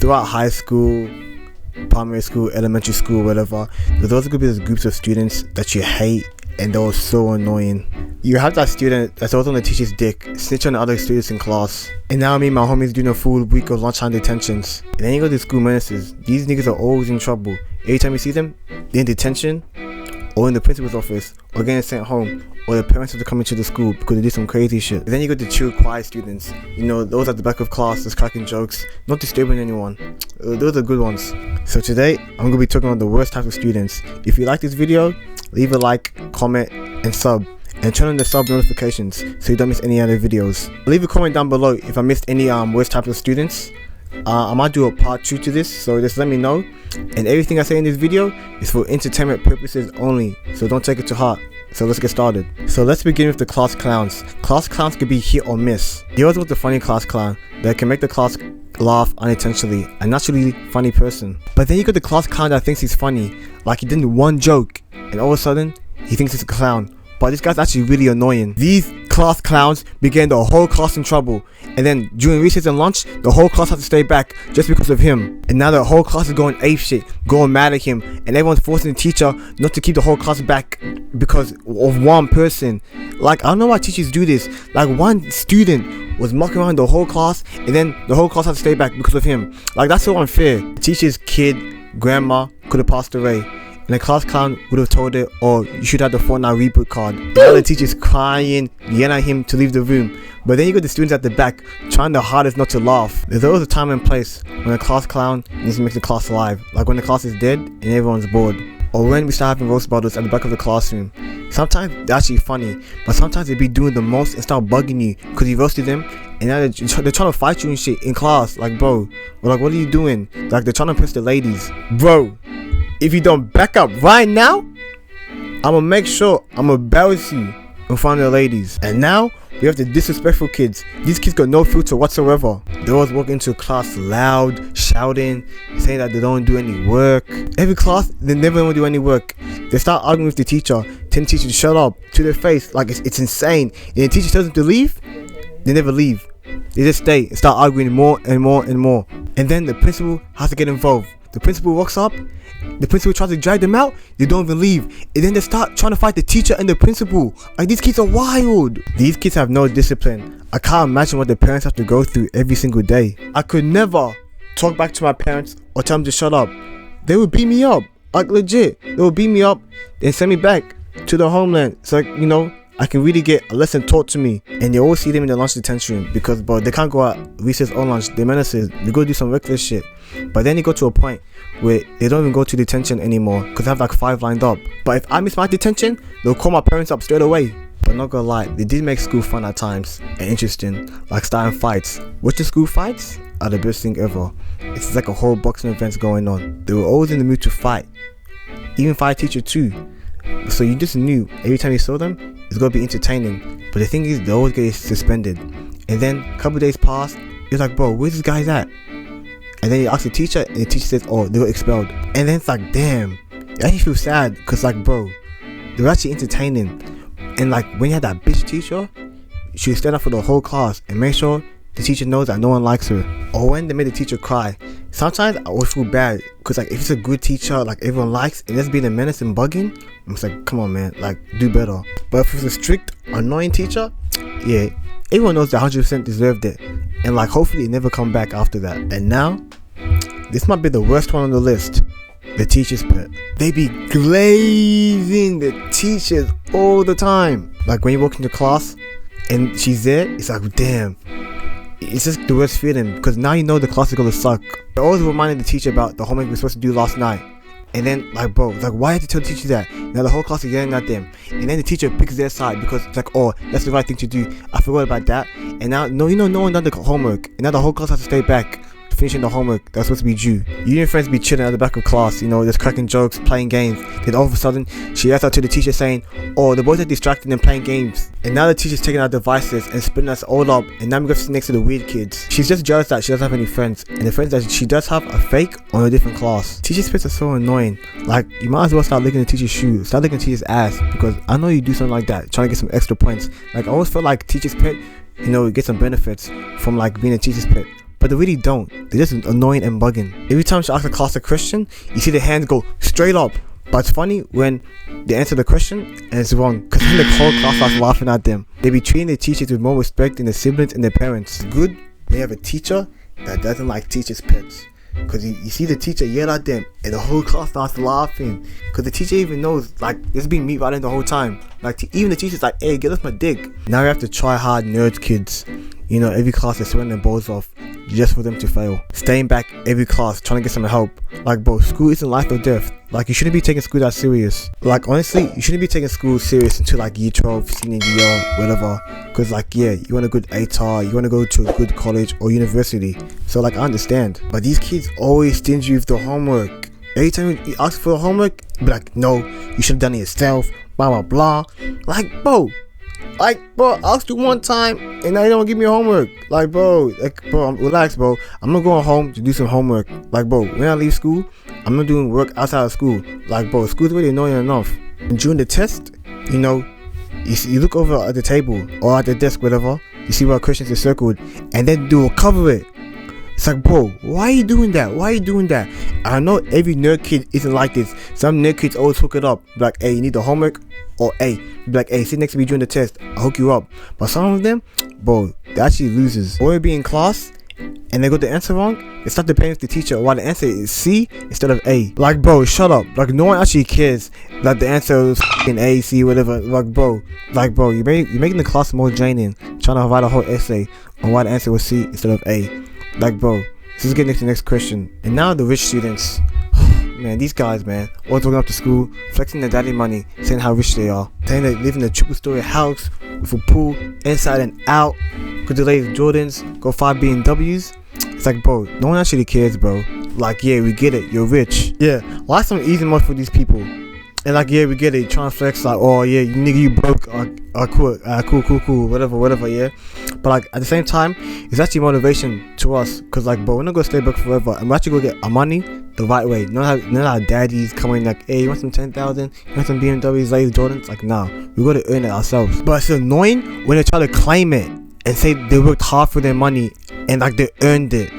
Throughout high school, primary school, elementary school, whatever, there's also gonna be those groups of students that you hate and they're so annoying. You have that student that's always on the teacher's dick, snitch on other students in class. And now me and my homies doing a full week of lunchtime detentions. And then you go to school menaces. These niggas are always in trouble. Every time you see them, they're in detention, or in the principal's office, or getting sent home, or the parents have to come into the school because they did some crazy shit. And then you go to chill, quiet students. You know, those at the back of class, just cracking jokes, not disturbing anyone. Those are good ones. So today, I'm going to be talking about the worst types of students. If you like this video, leave a like, comment, and sub. And turn on the sub notifications so you don't miss any other videos. Leave a comment down below if I missed any worst types of students. I might do a part 2 to this, so just let me know. And everything I say in this video is for entertainment purposes only, so don't take it to heart. So let's get started. So let's begin with the class clowns. Class clowns can be hit or miss. Here's with the funny class clown that can make the class laugh unintentionally, a naturally funny person. But then you got the class clown that thinks he's funny, like he did one joke, and all of a sudden he thinks he's a clown. But this guy's actually really annoying. These class clowns began the whole class in trouble, and then during recess and lunch, the whole class had to stay back just because of him. And now the whole class is going ape shit, going mad at him, and everyone's forcing the teacher not to keep the whole class back because of one person. Like, I don't know why teachers do this. Like, one student was mucking around the whole class, and then the whole class had to stay back because of him. Like, that's so unfair. The teacher's kid, grandma, could have passed away, and the class clown would have told it, oh, you should have the Fortnite reboot card. Now the teacher's crying, yelling at him to leave the room. But then you got the students at the back trying their hardest not to laugh. There's always a time and place when a class clown needs to make the class live. Like when the class is dead and everyone's bored. Or when we start having roast battles at the back of the classroom. Sometimes they're actually funny, but sometimes they be doing the most and start bugging you because you roasted them. And now they're trying to fight you and shit in class. Like, bro, like, what are you doing? Like, they're trying to impress the ladies. Bro, if you don't back up right now, I'ma make sure I'ma embarrass you in front of the ladies. And now we have the disrespectful kids. These kids got no filter whatsoever. They always walk into class loud, shouting, saying that they don't do any work. Every class, they never want to do any work. They start arguing with the teacher, telling the teacher to shut up to their face. Like, it's insane. And the teacher tells them to leave, they never leave. They just stay and start arguing more and more and more. And then the principal has to get involved. The principal walks up. The principal tries to drag them out, they don't even leave. And then they start trying to fight the teacher and the principal. Like, these kids are wild. These kids have no discipline. I can't imagine what their parents have to go through every single day. I could never talk back to my parents or tell them to shut up. They would beat me up. Like, legit. They would beat me up and send me back to the homeland. So, like, you know, I can really get a lesson taught to me. And you always see them in the lunch detention room because, bro, they can't go out recess or lunch. They're menaces. They go do some reckless shit. But then they go to a point where they don't even go to detention anymore because they have like 5 lined up. But if I miss my detention, they'll call my parents up straight away. But not gonna lie, they did make school fun at times and interesting, like starting fights. Watching school fights are the best thing ever. It's like a whole boxing event going on. They were always in the mood to fight, even fight teacher too. So you just knew every time you saw them, it's gonna be entertaining. But the thing is, they always get suspended. And then a couple days pass, it's like, bro, where's this guy's at? And then you ask the teacher, and the teacher says, oh, they got expelled. And then it's like, damn, you actually feel sad, because like, bro, they were actually entertaining. And like, when you had that bitch teacher, she would stand up for the whole class and make sure the teacher knows that no one likes her. Or when they made the teacher cry, sometimes I would feel bad, because like, if it's a good teacher, like everyone likes, and just being a menace and bugging, I'm just like, come on man, like, do better. But if it's a strict, annoying teacher, yeah, everyone knows that 100% deserved it. And like, hopefully it never come back after that. And now, this might be the worst one on the list. The teacher's pet. They be glazing the teachers all the time. Like when you walk into class and she's there, it's like, damn. It's just the worst feeling because now you know the class is gonna suck. I always reminded the teacher about the homework we were supposed to do last night. And then like, bro, it's like, why had to tell the teacher that? Now the whole class is yelling at them. And then the teacher picks their side because it's like, oh, that's the right thing to do. I forgot about that. And now, no one done the homework. And now the whole class has to stay back finishing the homework that's supposed to be due. You and friends be chilling at the back of class, you know, just cracking jokes, playing games. Then all of a sudden, she yells out to the teacher saying, oh, the boys are distracted and playing games. And now the teacher's taking our devices and splitting us all up. And now we go sit next to the weird kids. She's just jealous that she doesn't have any friends. And the friends that she does have are fake or in a different class. Teachers' pets are so annoying. Like, you might as well start licking the teacher's shoes. Start licking the teacher's ass. Because I know you do something like that, trying to get some extra points. Like, I always felt like teacher's pet, you know, get some benefits from like being a teacher's pet. but they really don't. They're just annoying and bugging. Every time she asks a class a question, you see the hands go straight up. But it's funny when they answer the question and it's wrong, because then the whole class starts laughing at them. They be treating their teachers with more respect than their siblings and their parents. It's good they have a teacher that doesn't like teachers' pets. Because you see the teacher yell at them and the whole class starts laughing. Because the teacher even knows, like, this being meat right in the whole time. Like, even the teacher's like, hey, get off my dick. Now we have to try hard nerd kids. You know, every class is sweating their balls off just for them to fail. Staying back every class, trying to get some help. Like, bro, school isn't life or death. Like, you shouldn't be taking school that serious. Like, honestly, you shouldn't be taking school serious until like year 12, senior year, whatever. Because like, yeah, you want a good ATAR, you want to go to a good college or university. So like, I understand. But these kids always stingy with the homework. Every time you ask for the homework, be like, no, you should have done it yourself, blah, blah, blah. Like, bro, I asked you one time and now you don't give me homework. Like, bro, relax, bro. I'm not going home to do some homework. Like, bro, when I leave school, I'm not doing work outside of school. Like, bro, school's really annoying enough. And during the test, you know, you look over at the table or at the desk, whatever, you see where questions are circled, and then they will cover it. It's like, bro, why are you doing that? Why are you doing that? I know every nerd kid isn't like this. Some nerd kids always hook it up. Be like, hey, you need the homework? Or hey, be like, hey, sit next to me during the test, I'll hook you up. But some of them, bro, they're actually losers. Or be in class and they got the answer wrong, they start debating with the teacher why the answer is C instead of A. Like, bro, shut up. Like, no one actually cares that the answer was in A, C, whatever. Like, bro, you're making the class more draining, trying to write a whole essay on why the answer was C instead of A. Like, bro, let's just get next to the next question. And now the rich students. Man, these guys, man, all talking up to school, flexing their daddy money, saying how rich they are, saying they live in a triple-story house with a pool inside and out, could delay Jordans, go 5 BMWs. It's like, bro, no one actually cares, bro. Like, yeah, we get it, you're rich. Yeah, life's some easy money for these people. And like, yeah, we get it, trying to flex, like, oh yeah, you broke, cool, whatever, yeah. But like, at the same time, it's actually motivation to us, cause like, bro, we're not gonna stay broke forever, and we're actually gonna get our money the right way. Not how daddies coming like, hey, you want some 10,000? You want some BMWs, Lays, Jordans? Like, nah, we gotta earn it ourselves. But it's annoying when they try to claim it and say they worked hard for their money and like they earned it.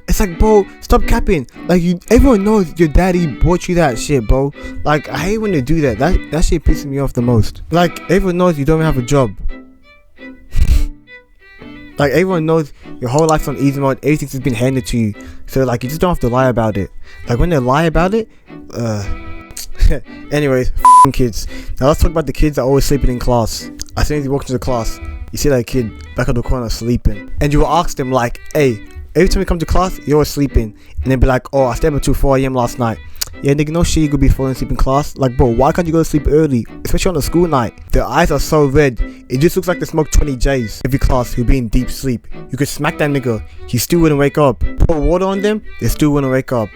It's like, bro, stop capping. Like, everyone knows your daddy bought you that shit, bro. Like, I hate when they do that. That shit pisses me off the most. Like, everyone knows you don't even have a job. Like, everyone knows your whole life's on easy mode. Everything's just been handed to you. So, like, you just don't have to lie about it. Like, when they lie about it, anyways, kids. Now, let's talk about the kids that are always sleeping in class. As soon as you walk into the class, you see that kid back at the corner sleeping. And you will ask them, like, hey, every time you come to class, you're always sleeping. And they'll be like, oh, I stayed up until 4 a.m. last night. Yeah, nigga, no shit, you could be falling asleep in class. Like, bro, why can't you go to sleep early? Especially on a school night. Their eyes are so red, it just looks like they smoked 20 J's. Every class, he'll be in deep sleep. You could smack that nigga, he still wouldn't wake up. Pour water on them, they still wouldn't wake up.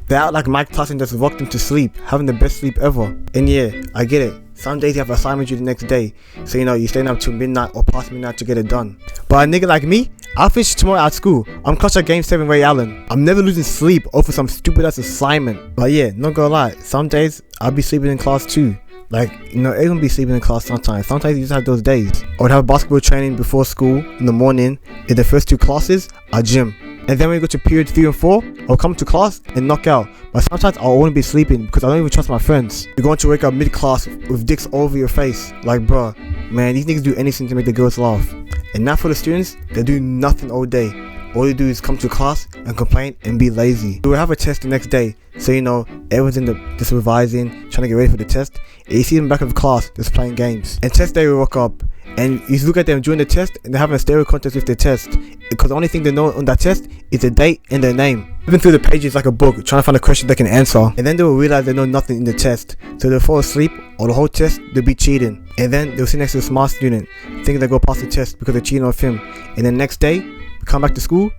They're out like Mike Tyson just rocked them to sleep, having the best sleep ever. And yeah, I get it. Some days you have assignments due the next day, so you know, you're staying up till midnight or past midnight to get it done. But a nigga like me, I'll finish tomorrow at school. I'm clutch at Game 7 Ray Allen. I'm never losing sleep over some stupid ass assignment. But yeah, not gonna lie, some days I'll be sleeping in class too. Like, you know, everyone be sleeping in class sometimes. Sometimes you just have those days. I would have basketball training before school in the morning. In the first 2 classes, I gym. And then when we go to period 3 and 4, I'll come to class and knock out. But sometimes I'll only be sleeping because I don't even trust my friends. You're going to wake up mid-class with dicks all over your face. Like, bruh, man, these niggas do anything to make the girls laugh. And now for the students, they do nothing all day. All you do is come to class and complain and be lazy. We will have a test the next day, so you know, everyone's just revising, trying to get ready for the test. And you see them back of the class just playing games. And test day we woke up, and you look at them during the test, and they're having a stereo contest with their test. Because the only thing they know on that test is the date and their name. Even through the pages like a book, trying to find a question they can answer. And then they will realize they know nothing in the test. So they'll fall asleep, or the whole test, they'll be cheating. And then they'll sit next to the smart student, thinking they'll go pass the test because they're cheating off him. And the next day, come back to school,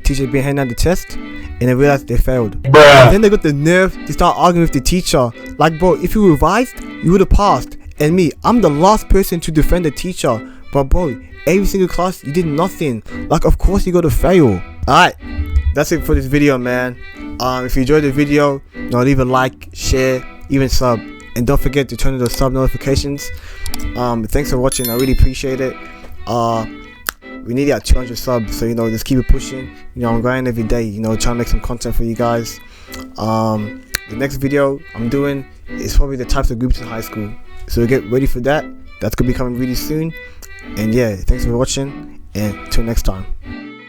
teacher been handing out the test, and they realize they failed. Bruh. And then they got the nerve to start arguing with the teacher. Like, bro, if you revised, you would have passed. And me, I'm the last person to defend the teacher. But bro, every single class, you did nothing. Like, of course you gotta fail. Alright, that's it for this video, man. If you enjoyed the video, leave a like, share, even sub. And don't forget to turn on the sub notifications. Thanks for watching, I really appreciate it. We need that 200 subs, so you know, just keep it pushing. You know, I'm grinding every day, you know, trying to make some content for you guys. The next video I'm doing is probably the types of groups in high school, so get ready for that. That's gonna be coming really soon. And yeah, thanks for watching, and till next time.